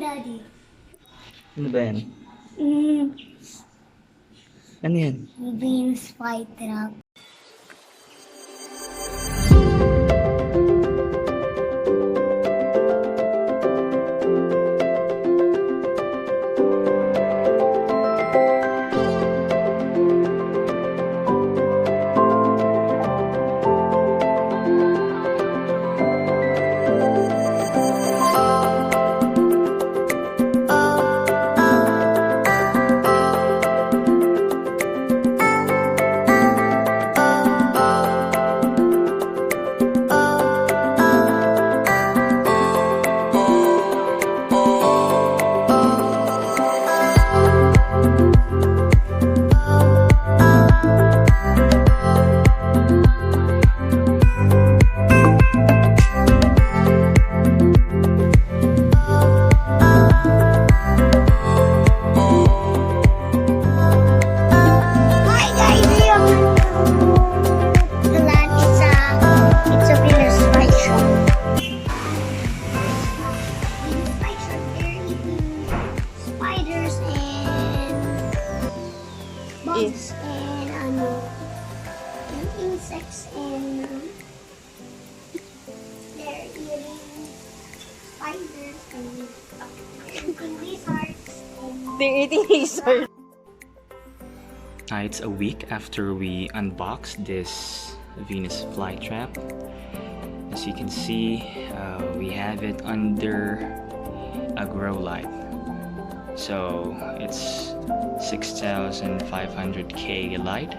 Daddy. Ano ba yan? Mm, Ano yan? Venus flytrap. Bugs and insects and they're eating spiders and eating lizards. They're eating lizard. It's a week after we unboxed this Venus flytrap. As you can see, we have it under a grow light. So it's 6,500K light,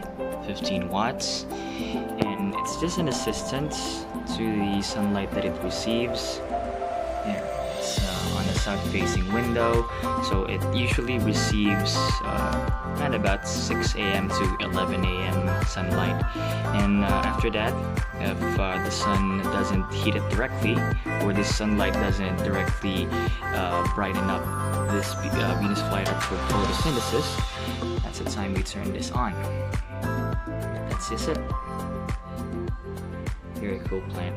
15 watts, and it's just an assistance to the sunlight that it receives. There, it's on a south-facing window, so it usually receives at about 6 a.m. to 11 a.m. sunlight, and after that, if the sun doesn't heat it directly, or the sunlight doesn't directly brighten up this Venus flytrap for photosynthesis, that's the time we turn this on. That's just it. Very cool plant.